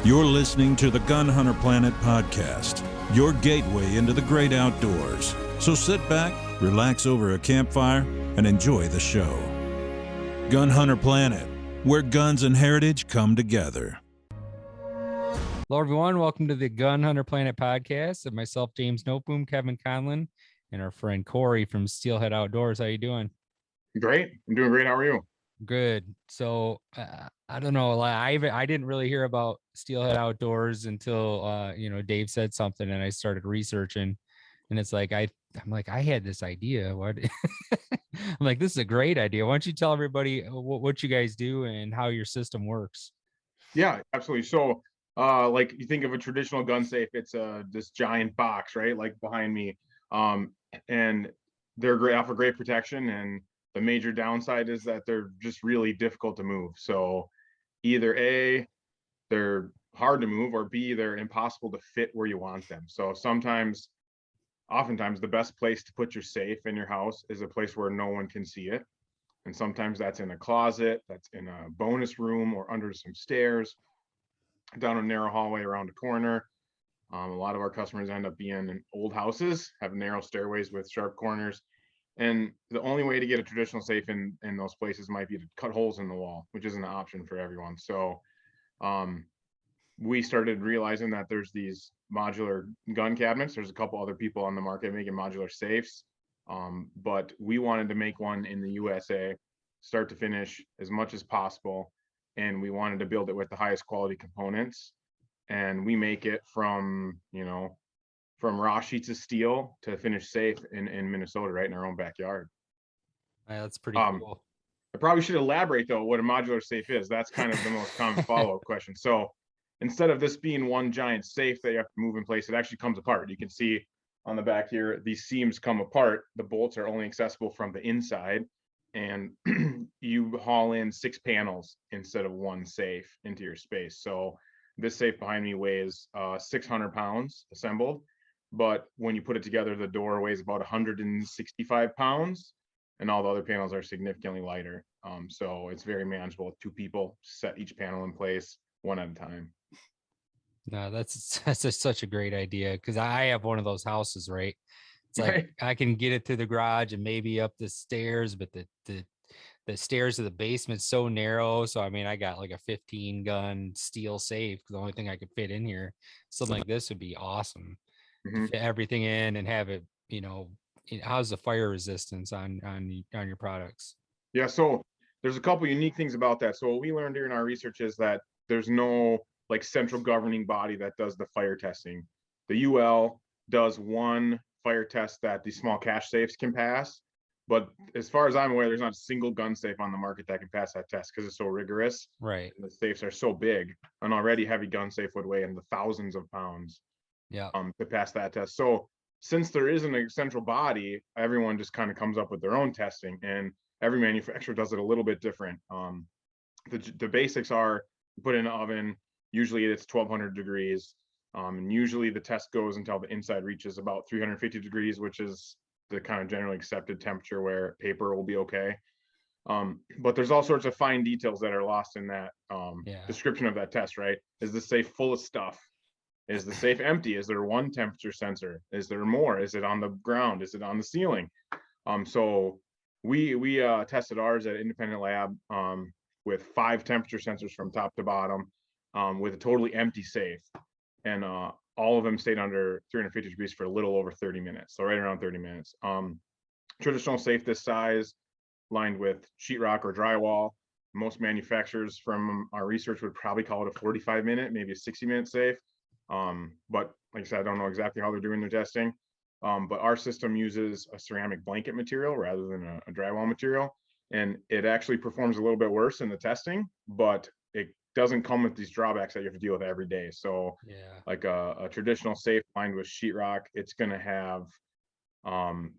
You're listening to the GunHunterPlanet podcast, your gateway into the great outdoors. So sit back, relax over a campfire, and enjoy the show. GunHunterPlanet, where guns and heritage come together. Hello, everyone. Welcome to the GunHunterPlanet podcast of myself, James Noteboom, Kevin Conlon, and our friend Corey from Steelhead Outdoors. How you doing? Great. I'm doing great. How are you? Good. So I don't know. I didn't really hear about Steelhead Outdoors until Dave said something, and I started researching. And it's like I'm like, I had this idea. What? I'm like, this is a great idea. Why don't you tell everybody what you guys do and how your system works? Yeah, absolutely. So, like you think of a traditional gun safe, it's this giant box, right? Like behind me, and they're great, offer great protection. And the major downside is that they're just really difficult to move. So, either A, they're hard to move, or B, they're impossible to fit where you want them. So oftentimes, the best place to put your safe in your house is a place where no one can see it. And sometimes that's in a closet, that's in a bonus room, or under some stairs, down a narrow hallway around a corner. A lot of our customers end up being in old houses, have narrow stairways with sharp corners. And the only way to get a traditional safe in those places might be to cut holes in the wall, which isn't an option for everyone. So we started realizing that there's these modular gun cabinets. There's a couple other people on the market making modular safes. But we wanted to make one in the USA, start to finish as much as possible. And we wanted to build it with the highest quality components. And we make it from raw sheets of steel to finished safe in Minnesota, right in our own backyard. Yeah, that's pretty cool. I probably should elaborate though what a modular safe is. That's kind of the most common follow-up question. So instead of this being one giant safe that you have to move in place, it actually comes apart. You can see on the back here, these seams come apart. The bolts are only accessible from the inside, and you haul in 6 panels instead of one safe into your space. So this safe behind me weighs 600 pounds assembled, but when you put it together, the door weighs about 165 pounds, and all the other panels are significantly lighter. So it's very manageable with 2 people, set each panel in place one at a time. No, that's such a great idea, because I have one of those houses, right? It's like Right. I can get it through the garage and maybe up the stairs, but the stairs to the basement's so narrow. So I mean, I got like a 15 gun steel safe. The only thing I could fit in here, something like this would be awesome. To fit everything in and have it, how's the fire resistance on your products? Yeah, so there's a couple unique things about that. So what we learned during our research is that there's no like central governing body that does the fire testing. The UL does one fire test that these small cache safes can pass, but as far as I'm aware, there's not a single gun safe on the market that can pass that test because it's so rigorous. Right. And the safes are so big. An already heavy gun safe would weigh in the thousands of pounds. Yeah. To pass that test. So since there isn't a central body, everyone just kind of comes up with their own testing, and every manufacturer does it a little bit different. The basics are you put in an oven, usually it's 1200 degrees, and usually the test goes until the inside reaches about 350 degrees, which is the kind of generally accepted temperature where paper will be okay. But there's all sorts of fine details that are lost in that description of that test, right? Is the safe full of stuff? Is the safe empty? Is there one temperature sensor? Is there more? Is it on the ground? Is it on the ceiling? So we tested ours at independent lab with 5 temperature sensors from top to bottom, with a totally empty safe, and all of them stayed under 350 degrees for a little over 30 minutes. So right around 30 minutes. Traditional safe this size, lined with sheetrock or drywall. Most manufacturers from our research would probably call it a 45-minute, maybe a 60-minute safe. But like I said, I don't know exactly how they're doing their testing. But our system uses a ceramic blanket material rather than a drywall material. And it actually performs a little bit worse in the testing, but it doesn't come with these drawbacks that you have to deal with every day. So like a traditional safe lined with sheetrock, it's going to have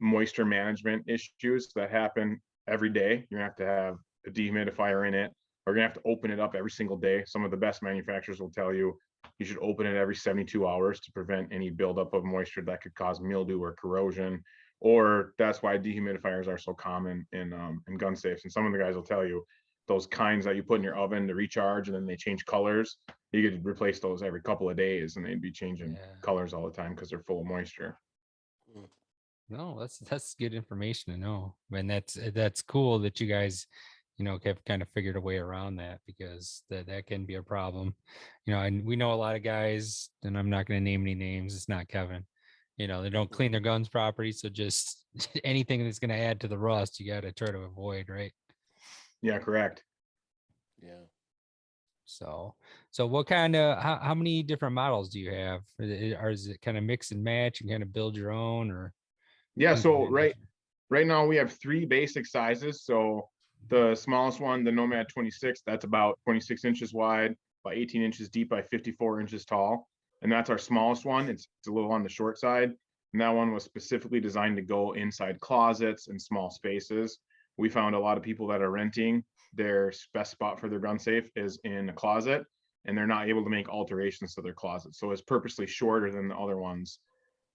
moisture management issues that happen every day. You're going to have a dehumidifier in it, or you're going to have to open it up every single day. Some of the best manufacturers will tell you you should open it every 72 hours to prevent any buildup of moisture that could cause mildew or corrosion. Or that's why dehumidifiers are so common in gun safes. And some of the guys will tell you those kinds that you put in your oven to recharge and then they change colors. You could replace those every couple of days and they'd be changing Yeah. colors all the time because they're full of moisture. No, that's good information to know. And that's cool that you guys, have kind of figured a way around that, because that can be a problem. And we know a lot of guys, and I'm not going to name any names. It's not Kevin. They don't clean their guns properly. So just anything that's going to add to the rust, you got to try to avoid, right? Yeah, correct. Yeah. So what kind of, how many different models do you have? Or is it kind of mix and match and kind of build your own, or? Yeah, things of so that nature? right now we have 3 basic sizes. So the smallest one, the Nomad 26, that's about 26 inches wide by 18 inches deep by 54 inches tall. And that's our smallest one. It's a little on the short side. And that one was specifically designed to go inside closets and small spaces. We found a lot of people that are renting, their best spot for their gun safe is in a closet, and they're not able to make alterations to their closet. So it's purposely shorter than the other ones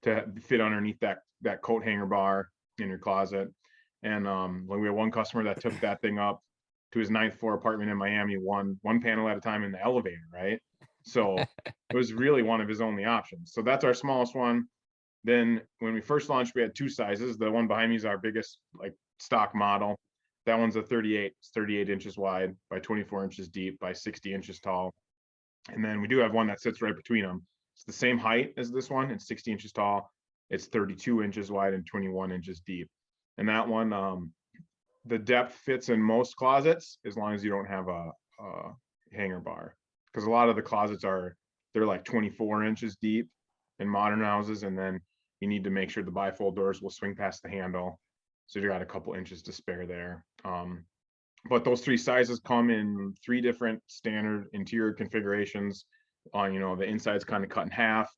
to fit underneath that coat hanger bar in your closet. And like we had one customer that took that thing up to his 9th floor apartment in Miami, one panel at a time in the elevator, right? So it was really one of his only options. So that's our smallest one. Then when we first launched, we had 2 sizes. The one behind me is our biggest like stock model. That one's a 38, it's 38 inches wide by 24 inches deep by 60 inches tall. And then we do have one that sits right between them. It's the same height as this one. It's 60 inches tall. It's 32 inches wide and 21 inches deep. And that one, the depth fits in most closets as long as you don't have a hanger bar. Because a lot of the closets they're like 24 inches deep in modern houses. And then you need to make sure the bifold doors will swing past the handle. So you got a couple inches to spare there. But those 3 sizes come in 3 different standard interior configurations. The inside's kind of cut in half.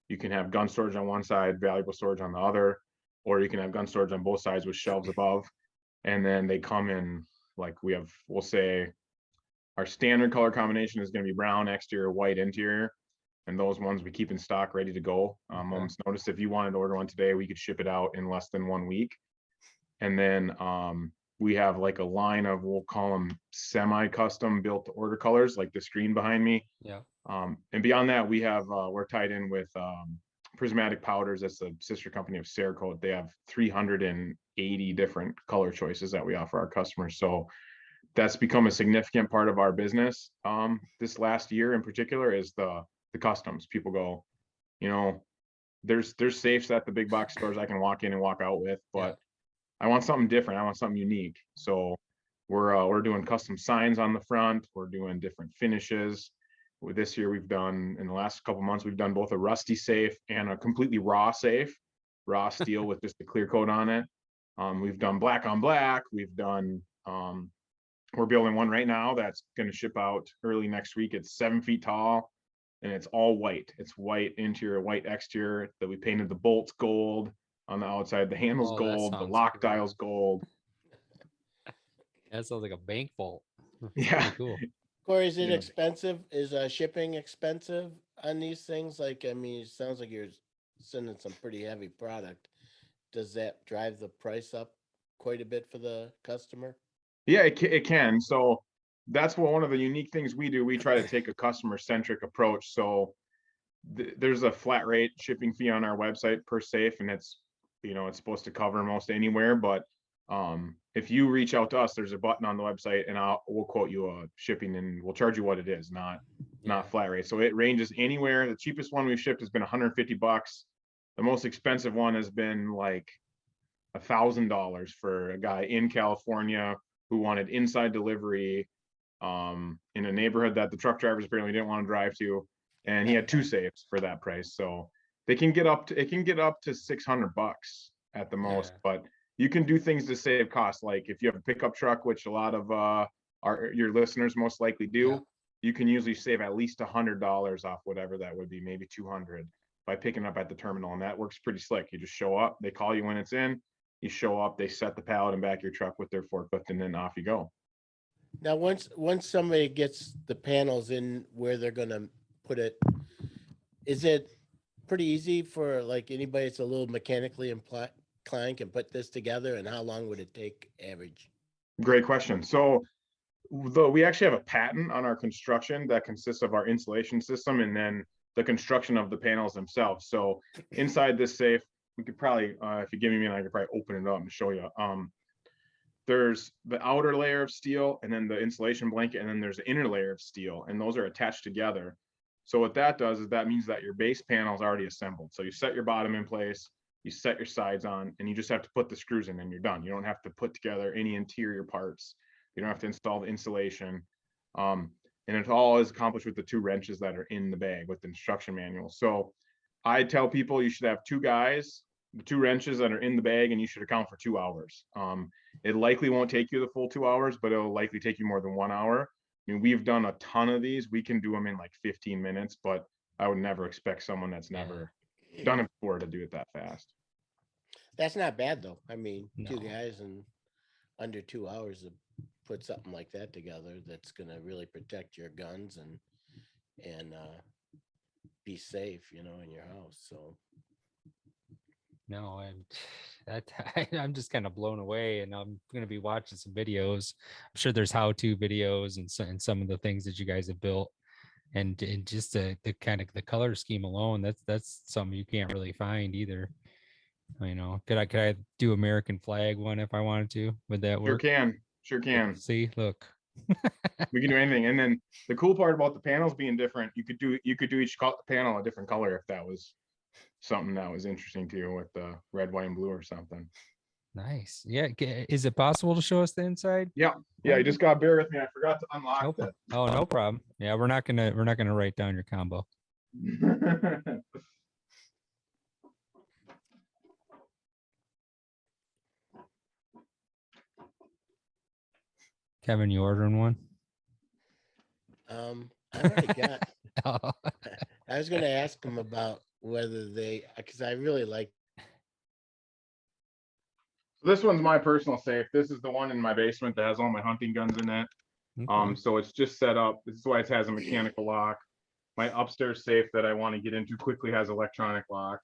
You can have gun storage on one side, valuable storage on the other, or you can have gun storage on both sides with shelves above. And then they come in like we'll say our standard color combination is going to be brown exterior, white interior. And those ones we keep in stock ready to go. Moment's notice. If you wanted to order one today, we could ship it out in less than 1 week. And then we have like a line of, we'll call them semi-custom built to order colors, like the screen behind me. Yeah. And beyond that, we're tied in with Prismatic Powders. That's the sister company of Cerakote. They have 380 different color choices that we offer our customers. So that's become a significant part of our business. This last year in particular is the customs. People go, there's safes at the big box stores I can walk in and walk out with, but I want something different. I want something unique. So we're doing custom signs on the front. We're doing different finishes. With this year, in the last couple months, we've done both a rusty safe and a completely raw safe, raw steel with just a clear coat on it. We've done black on black. We're building one right now that's going to ship out early next week. It's 7 feet tall and it's all white. It's white interior, white exterior that we painted the bolts gold on the outside, the handles gold, the lock dials gold. That sounds like a bank vault. Yeah. Cool. Corey, is it expensive? Is shipping expensive on these things? It sounds like you're sending some pretty heavy product. Does that drive the price up quite a bit for the customer? Yeah, it can. So that's one of the unique things we do. We try to take a customer centric approach. So there's a flat rate shipping fee on our website per safe, and it's supposed to cover most anywhere. But if you reach out to us, there's a button on the website, and we'll quote you a shipping, and we'll charge you what it is, not flat rate. So it ranges anywhere. The cheapest one we've shipped has been $150. The most expensive one has been like $1,000 for a guy in California who wanted inside delivery in a neighborhood that the truck drivers apparently didn't want to drive to, and he had 2 safes for that price. So it can get up to $600 at the most, but you can do things to save costs. Like if you have a pickup truck, which a lot of your listeners most likely do, you can usually save at least $100 off whatever that would be, maybe 200 by picking up at the terminal. And that works pretty slick. You just show up, they call you when it's in, you show up, they set the pallet and back your truck with their forklift, and then off you go. Now, once somebody gets the panels in where they're going to put it, is it pretty easy for like anybody that's a little mechanically inclined can put this together, and how long would it take average? Great question. So Though we actually have a patent on our construction that consists of our insulation system and then the construction of the panels themselves. So inside this safe, we could probably, if you give me a minute, I could probably open it up and show you. There's the outer layer of steel and then the insulation blanket, and then there's the inner layer of steel, and those are attached together. So what that does is that means that your base panel is already assembled. So you set your bottom in place, you set your sides on, and you just have to put the screws in and you're done. You don't have to put together any interior parts. You don't have to install the insulation. And it all is accomplished with the 2 wrenches that are in the bag with the instruction manual. So I tell people you should have 2 guys, the 2 wrenches that are in the bag, and you should account for 2 hours. It likely won't take you the full 2 hours, but it'll likely take you more than 1 hour. I mean, we've done a ton of these. We can do them in like 15 minutes, but I would never expect someone that's never done it before to do it that fast. That's not bad though. I mean, 2 No. guys in under 2 hours to put something like that together that's gonna really protect your guns and be safe, you know, in your house. So No, I'm just kind of blown away, and I'm going to be watching some videos. I'm sure there's how-to videos and some of the things that you guys have built, and just the kind of the color scheme alone. That's something you can't really find either. You know, could I do American flag one if I wanted to? Would that Sure work? can, sure can. See, look. We can do anything. And then the cool part about the panels being different, you could do each panel a different color if that was something that was interesting to you, with the red, white, and blue or something. Nice. Yeah. Is it possible to show us the inside? Yeah, you just gotta bear with me. I forgot to unlock Nope. Oh, no problem. Yeah, we're not gonna write down your combo. that. Kevin, you ordering one? I already got. Oh, I was gonna ask them about whether because I really like. This one's my personal safe. This is the one in my basement that has all my hunting guns in it. okay. So it's just set up. This is why it has a mechanical lock. My upstairs safe that I want to get into quickly has electronic lock.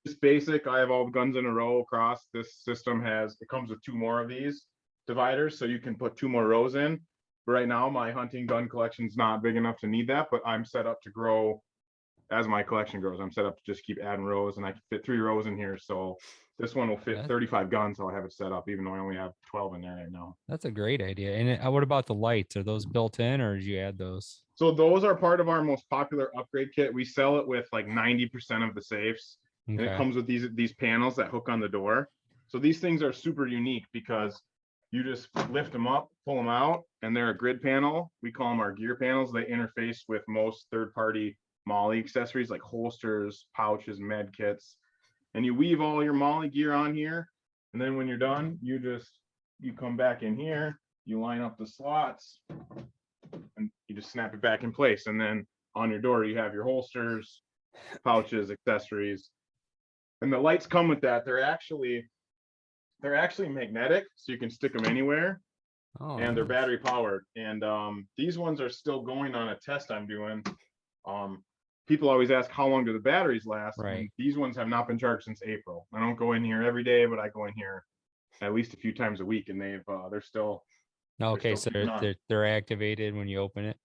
Just basic. I have all the guns in a row across. This system it comes with 2 more of these dividers, so you can put 2 more rows in. But right now, my hunting gun collection's not big enough to need that, but I'm set up to grow as my collection grows. I'm set up to just keep adding rows, and I can fit 3 rows in here. So this one will fit 35 guns. So I'll have it set up, even though I only have 12 in there right now. That's a great idea. And what about the lights? Are those built in, or did you add those? So those are part of our most popular upgrade kit. We sell it with like 90% of the safes, and it comes with these panels that hook on the door. So these things are super unique because you just lift them up, pull them out, and they're a grid panel. We call them our gear panels. They interface with most third-party MOLLE accessories like holsters, pouches, med kits. And you weave all your MOLLE gear on here. And then when you're done, you come back in here, you line up the slots, and you just snap it back in place. And then on your door, you have your holsters, pouches, accessories. And the lights come with that. They're actually magnetic, so you can stick them anywhere. Oh, and they're nice. battery powered. And these ones are still going on a test I'm doing. People always ask, how long do the batteries last? Right. And these ones have not been charged since April. I don't go in here every day, but I go in here at least a few times a week, and they're still. Okay, still so they're activated when you open it.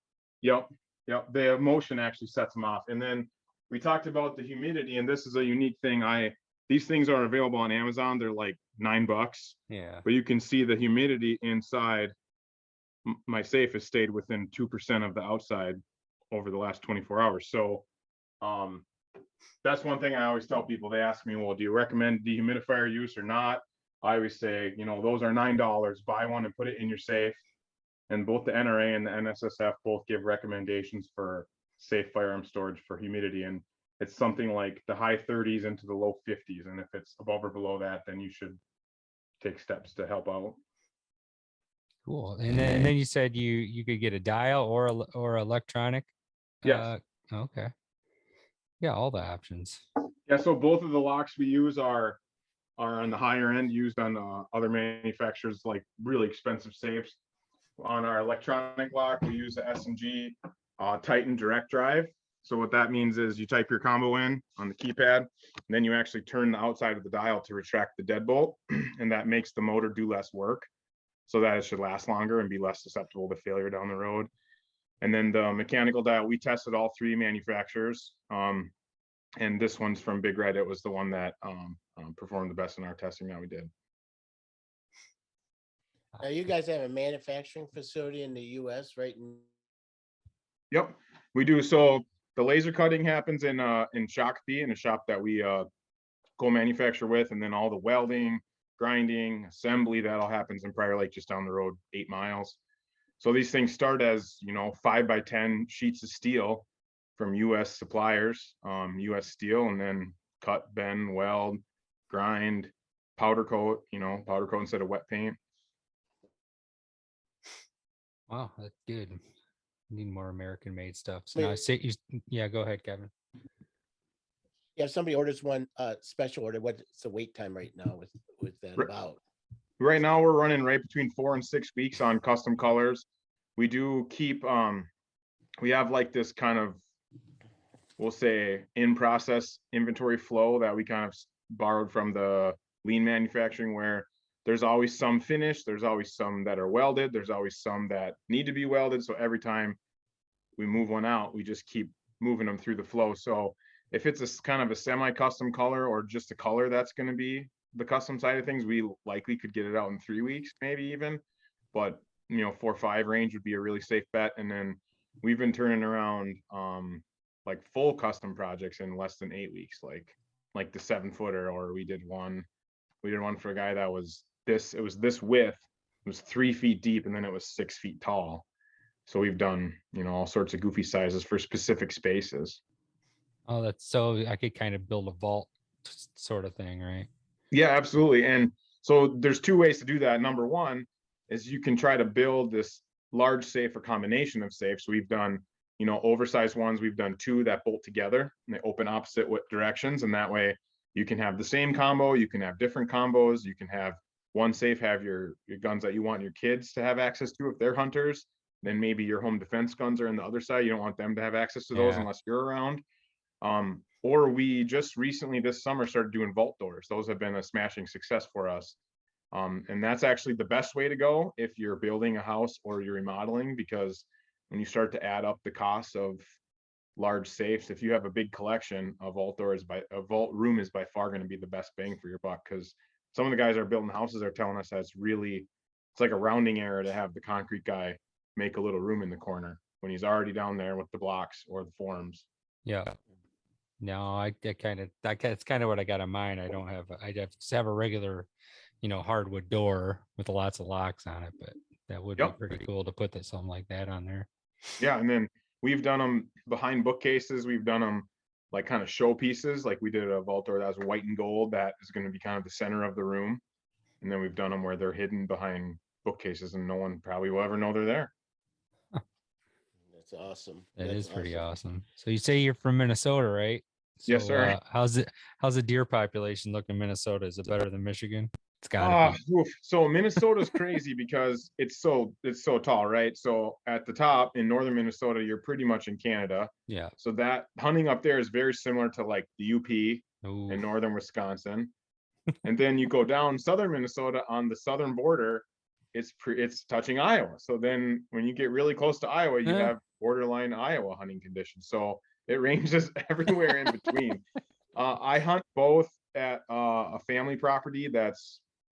Yep. The motion actually sets them off. And then we talked about the humidity, and this is a unique thing. These things are available on Amazon. They're like $9. Yeah. But you can see the humidity inside. My safe has stayed within 2% of the outside over the last 24 hours. So that's one thing I always tell people. They ask me, well, do you recommend dehumidifier use or not? I always say, those are $9. Buy one and put it in your safe. And both the NRA and the NSSF both give recommendations for safe firearm storage for humidity. And it's something like the high 30s into the low 50s. And if it's above or below that, then you should take steps to help out. Cool. And then you said you could get a dial or electronic. Yes. Okay. Yeah, all the options. Yeah. So both of the locks we use are on the higher end, used on other manufacturers, like really expensive safes. On our electronic lock, we use the S&G Titan Direct Drive. So what that means is you type your combo in on the keypad, and then you actually turn the outside of the dial to retract the deadbolt, and that makes the motor do less work. so that it should last longer and be less susceptible to failure down the road. And then the mechanical dial, we tested all 3 manufacturers. And this one's from Big Red. It was the one that performed the best in our testing that we did. Now, you guys have a manufacturing facility in the US, right? Yep, we do. So the laser cutting happens in Shakopee, in a shop that we co-manufacture with, and then all the welding, grinding, assembly, that all happens in Prior Lake, just down the road 8 miles. So these things start as, 5x10 sheets of steel from US suppliers, US steel, and then cut, bend, weld, grind, powder coat, powder coat instead of wet paint. Wow, that's good. Need more American made stuff. So Wait. now I say yeah, go ahead, Kevin. Yeah, if somebody orders one special order, what's the wait time right now with that about? Right now we're running right between 4 and 6 weeks on custom colors. We do keep we have like this kind of, we'll say, in process inventory flow that we kind of borrowed from the lean manufacturing, where there's always some finished, there's always some that are welded, there's always some that need to be welded. So every time we move one out, we just keep moving them through the flow. So if it's a kind of a semi-custom color or just a color that's going to be the custom side of things, we likely could get it out in 3 weeks, maybe even. But 4 or 5 range would be a really safe bet. And then we've been turning around like full custom projects in less than 8 weeks, like the 7-footer, or we did one for a guy that was this width, it was 3 feet deep, and then it was 6 feet tall. So we've done, all sorts of goofy sizes for specific spaces. Oh, that's so I could kind of build a vault sort of thing, right? Yeah, absolutely. And so there's 2 ways to do that. Number one is you can try to build this large safe or combination of safes. So we've done, oversized ones. We've done 2 that bolt together and they open opposite directions. And that way you can have the same combo. You can have different combos. You can have one safe, have your guns that you want your kids to have access to if they're hunters. Then maybe your home defense guns are on the other side. You don't want them to have access to those unless you're around. Or we just recently this summer started doing vault doors. Those have been a smashing success for us. And that's actually the best way to go if you're building a house or you're remodeling, because when you start to add up the costs of large safes, if you have a big collection of vault doors, a vault room is by far going to be the best bang for your buck. Because some of the guys that are building houses are telling us it's like a rounding error to have the concrete guy make a little room in the corner when he's already down there with the blocks or the forms. Yeah. No, that's kind of what I got in mind. I'd have to have a regular, hardwood door with lots of locks on it, but that would be pretty cool to put something like that on there. Yeah, and then we've done them behind bookcases. We've done them like kind of show pieces. Like we did a vault door that was white and gold that is going to be kind of the center of the room. And then we've done them where they're hidden behind bookcases and no one probably will ever know they're there. That's awesome. That That's is pretty awesome. So you say you're from Minnesota, right? So, yes, sir. How's the deer population look in Minnesota? Is it better than Michigan? It's gotta be. So Minnesota's crazy because it's so tall, right? So at the top in northern Minnesota, you're pretty much in Canada. Yeah. So that hunting up there is very similar to like the UP in northern Wisconsin. And then you go down southern Minnesota on the southern border, it's touching Iowa. So then when you get really close to Iowa, you have borderline Iowa hunting conditions. So it ranges everywhere in between. I hunt both at a family property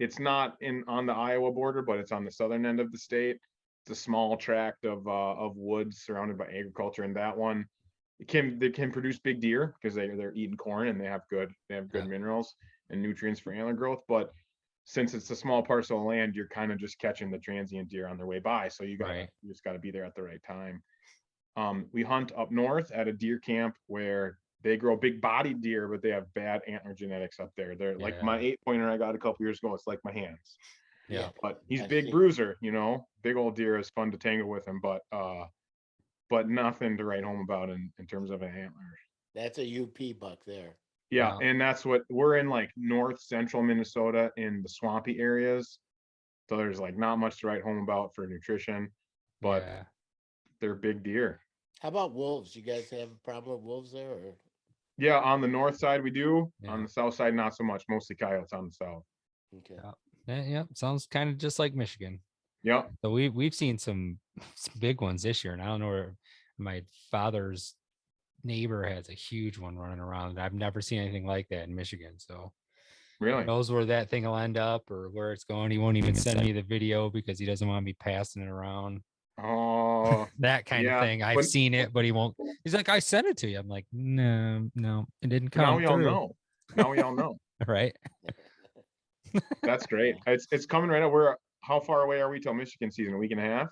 it's not on the Iowa border, but it's on the southern end of the state. It's a small tract of woods surrounded by agriculture, and that one they can produce big deer because they're eating corn and they have good minerals and nutrients for antler growth. But since it's a small parcel of land, you're kind of just catching the transient deer on their way by. So you just got to be there at the right time. We hunt up north at a deer camp where they grow big bodied deer, but they have bad antler genetics up there. They're like my 8-pointer I got a couple years ago. It's like my hands. Yeah. But he's big bruiser, big old deer is fun to tangle with him, but nothing to write home about in terms of an antler. That's a UP buck there. Yeah. And that's what we're in, like north central Minnesota in the swampy areas. So there's like not much to write home about for nutrition, but they're big deer. How about wolves? You guys have a problem with wolves there? Or? Yeah, on the north side we do. On the south side, not so much. Mostly coyotes on the south. Okay. Yeah. Sounds kind of just like Michigan. Yep. So we've seen some big ones this year, and I don't know where my father's neighbor has a huge one running around. I've never seen anything like that in Michigan. So who Really? knows where that thing will end up or where it's going. He won't even send me the video because he doesn't want me passing it around. Oh, That kind of yeah. thing. I've But seen it, but he won't. He's like, I sent it to you. I'm like, no, it didn't now come we all through. know. Now we all know. Right. That's great. It's coming right up. How far away are we till Michigan season? A week and a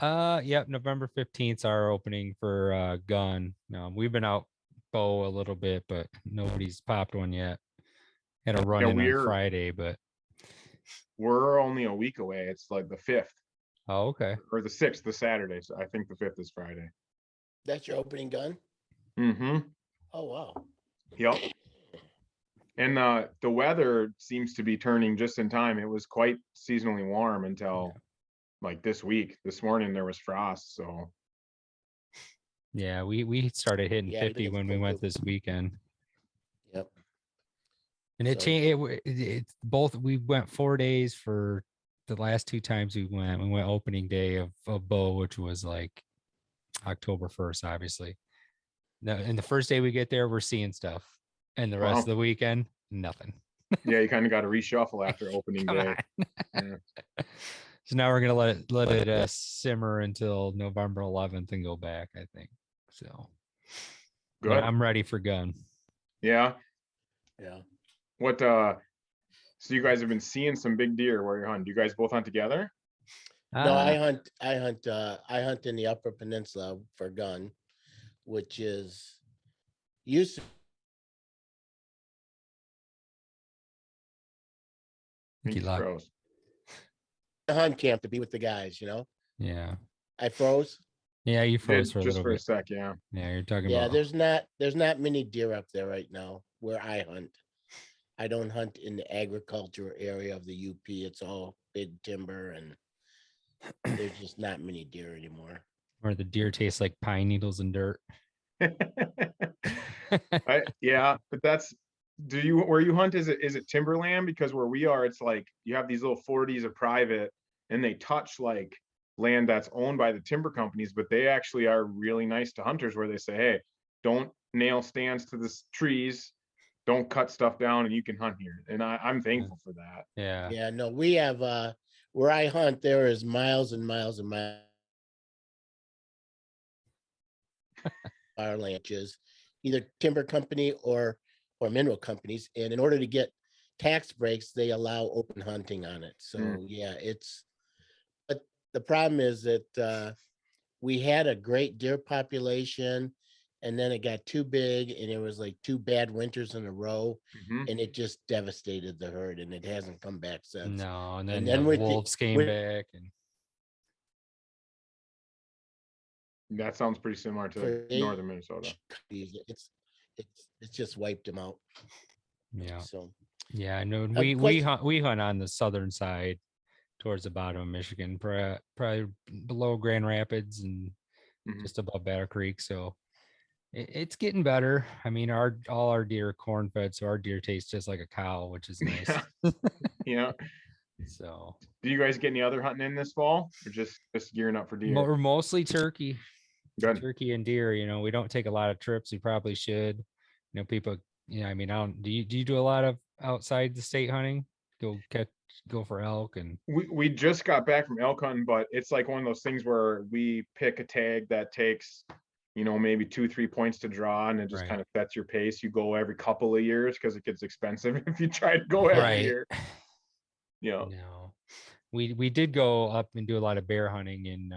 half? Yep. November 15th is our opening for gun. We've been out bow a little bit, but nobody's popped one yet. Had a run Yeah, in on we're Friday, but only a week away. It's like the 5th oh, okay. or the 6th, the Saturday. So I think the 5th is Friday. That's your opening gun? Mm-hmm. Oh, wow. Yep. And the weather seems to be turning just in time. It was quite seasonally warm until like this week. This morning there was frost. So Yeah, we started hitting Yeah, 50 it's when we cold went too. this weekend. Yep. And it So- changed. It's both. We went 4 days for the last two times we went. We went opening day of bow, which was like October 1st, obviously. No, and the first day we get there, we're seeing stuff, and the rest Wow. of the weekend, nothing. yeah, you kind of got to reshuffle after opening Come day. on. Yeah. So now we're gonna let it simmer until November 11th and go back. I think so. Good. Yeah, I'm ready for gun. Yeah. Yeah. What so you guys have been seeing some big deer where you're hunting. Do you guys both hunt together? No, I Ah, hunt in the Upper Peninsula for gun, which is used to Pinky Pinky lock. froze. be a hunt camp to be with the guys, you know. Yeah, I froze. yeah. You froze Did for a just little for a bit. sec, yeah. Yeah, you're talking Yeah, about. there's not many deer up there right now where I hunt. I don't hunt in the agriculture area of the UP. It's all big timber and there's just not many deer anymore. Where the deer tastes like pine needles and dirt. Yeah, but that's where you hunt, is it timberland? Because where we are, it's like you have these little 40s of private and they touch like land that's owned by the timber companies, but they actually are really nice to hunters where they say, hey, don't nail stands to the trees, don't cut stuff down, and you can hunt here. And I'm thankful for that. Yeah. Yeah, no, we have where I hunt, there is miles and miles and miles our ranches, either timber company or mineral companies. And in order to get tax breaks, they allow open hunting on it. So yeah, but the problem is that we had a great deer population and then it got too big and it was like 2 bad winters in a row Mhm. and it just devastated the herd and it hasn't come back since. No, and And then then the with the- wolves came with- back, and That sounds pretty similar to For northern Minnesota. it's just wiped them out. yeah, So yeah. I know quite- we hunt on the southern side, towards the bottom of Michigan, probably below Grand Rapids and Mhm. just above Battle Creek. So it's getting better. I mean, all our deer are corn fed, so our deer taste just like a cow, which is nice. Yeah. So Do you guys get any other hunting in this fall, or just gearing up for deer? we're mostly turkey. Good. Turkey and deer. We don't take a lot of trips. We probably should. People. I mean, I don't. Do you do a lot of outside the state hunting? Go for elk and. We just got back from elk hunting, but it's like one of those things where we pick a tag that takes, maybe 2-3 points to draw, and it just Right. kind of sets your pace. You go every couple of years because it gets expensive if you try to go every Right. year. Yeah. No, we did go up and do a lot of bear hunting in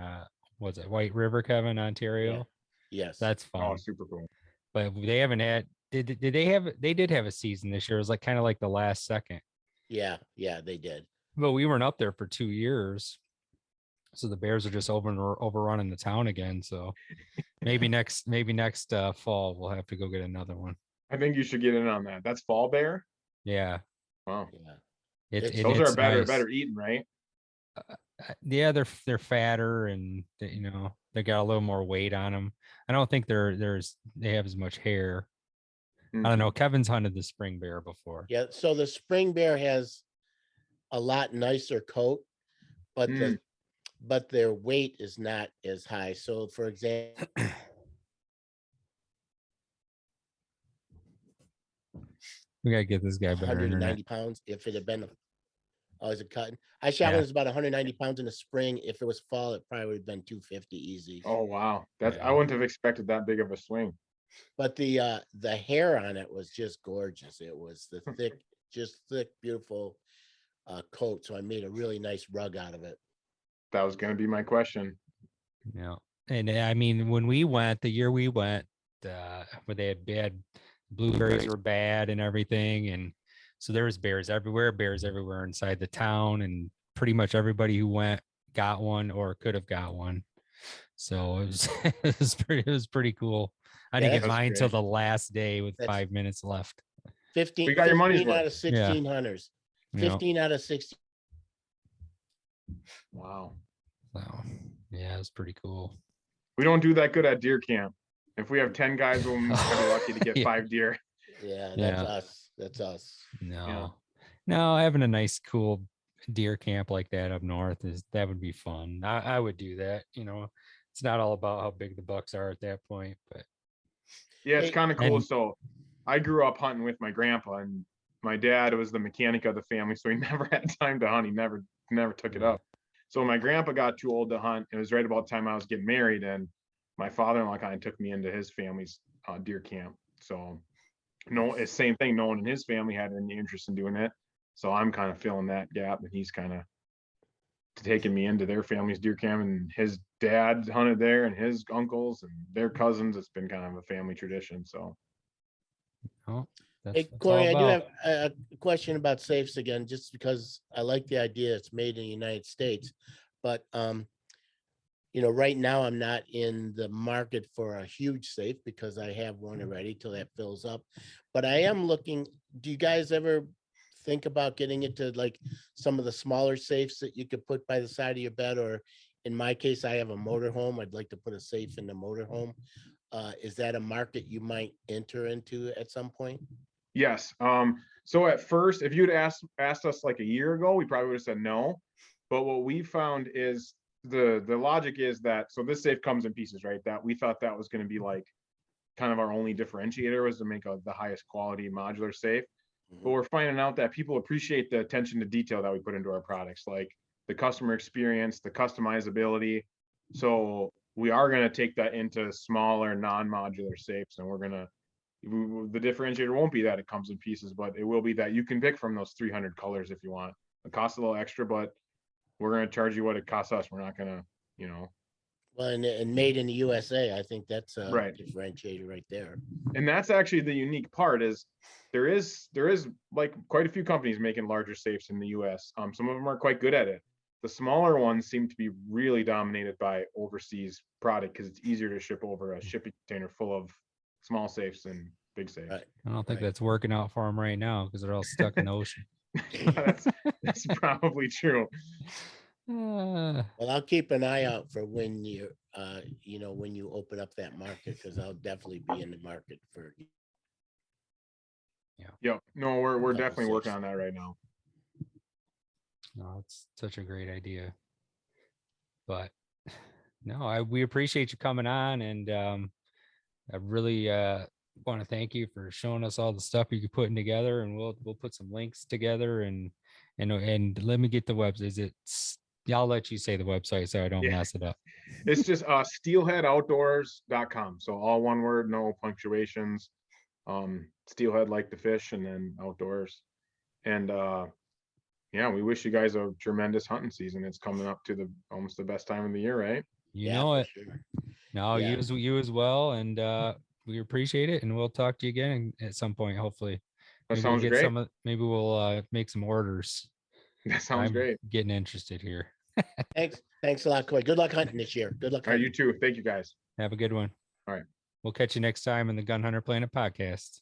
was it White River, Kevin, Ontario? yes. That's fun. Oh, super cool. But they haven't had. Did they did have a season this year? It was like kind of like the last second. Yeah, they did. But we weren't up there for 2 years. So the Bears are just overrunning the town again. So maybe next fall we'll have to go get another one. I think you should get in on that. That's fall bear. Yeah. Wow. Yeah. Those are it's better nice. eating, right? Yeah, they're fatter and they got a little more weight on them. I don't think they have as much hair. I don't know. Kevin's hunted the spring bear before. Yeah, so the spring bear has a lot nicer coat, but but their weight is not as high. So for example, We gotta get this guy better internet. 190 pounds, if it had been, oh, is it cutting? I shot Yeah. when it was about 190 pounds in the spring. If it was fall, it probably would have been 250 easy. Oh wow, that's I Yeah. wouldn't have expected that big of a swing. But the hair on it was just gorgeous. It was the thick, just thick, beautiful coat. So I made a really nice rug out of it. That was going to be my question. Yeah. And I mean, when we went, the year we went, where they had bad blueberries were bad and everything. And so there was bears everywhere inside the town. And pretty much everybody who went got one or could have got one. So it was, it was pretty cool. I didn't get that's mine till great. the last day with That's- 5 minutes left. 15, We got your money's 15 out worth. of 16 hunters. You know? 15 out of 16. Wow. So yeah, it was pretty cool. We don't do that good at deer camp. If we have 10 guys, we'll be lucky to get Yeah. 5 deer. Yeah, that's Yeah. us. That's us. No, having a nice, cool deer camp like that up north that would be fun. I would do that. You know, it's not all about how big the bucks are at that point, but Yeah, it's Hey, kind of cool. and- So I grew up hunting with my grandpa, and my dad was the mechanic of the family, so he never had time to hunt. He never took it up. So my grandpa got too old to hunt. It was right about the time I was getting married, and my father-in-law kind of took me into his family's deer camp. So no, it's same thing. No one in his family had any interest in doing it. So I'm kind of filling that gap, and he's kind of taking me into their family's deer camp, and his dad hunted there, and his uncles and their cousins. It's been kind of a family tradition. So oh, Hey, that's Corey, I all do about. have a question about safes again, just because I like the idea it's made in the United States. But, you know, right now I'm not in the market for a huge safe because I have one already till that fills up. But I am looking, do you guys ever think about getting into like some of the smaller safes that you could put by the side of your bed? Or in my case, I have a motorhome. I'd like to put a safe in the motorhome. Is that a market you might enter into at some point? yes. So at first, if you'd asked us like a year ago, we probably would have said no. But what we found is the logic is that, so this safe comes in pieces, right? That we thought that was going to be like kind of our only differentiator, was to make the highest quality modular safe. But we're finding out that people appreciate the attention to detail that we put into our products, like the customer experience, the customizability. So we are going to take that into smaller non-modular safes, and we're going to, the differentiator won't be that it comes in pieces, but it will be that you can pick from those 300 colors if you want. It costs a little extra, but we're going to charge you what it costs us. We're not going to, you know. Well, and made in the USA, I think that's a Right. differentiator right there. And that's actually the unique part, is there is like quite a few companies making larger safes in the US. Some of them are quite good at it. The smaller ones seem to be really dominated by overseas product, because it's easier to ship over a shipping container full of small safes than big safes. Right. I don't think Right. that's working out for them right now because they're all stuck in the ocean. That's probably true. Uh, Well, I'll keep an eye out for when you, you know, when you open up that market, because I'll definitely be in the market for. Yep. No, we're Couple definitely working safes. on that right now. no, it's such a great idea. But no, we appreciate you coming on, and I really want to thank you for showing us all the stuff you're putting together, and we'll put some links together, and let me get the website. I'll let you say the website so I don't Yeah. mess it up. It's just steelheadoutdoors.com. So all one word, no punctuations. Steelhead like the fish, and then outdoors. And yeah, we wish you guys a tremendous hunting season. It's coming up to the almost the best time of the year, right? You Yeah, know for it. sure. No, Yeah. you as well, and we appreciate it, and we'll talk to you again at some point, hopefully. That Maybe sounds we'll get great. maybe we'll make some orders. That sounds I'm great. getting interested here. Thanks a lot, Corey. Good luck hunting this year. Good luck All right, hunting. you too. Thank you guys. Have a good one. All right. We'll catch you next time in the Gun Hunter Planet podcast.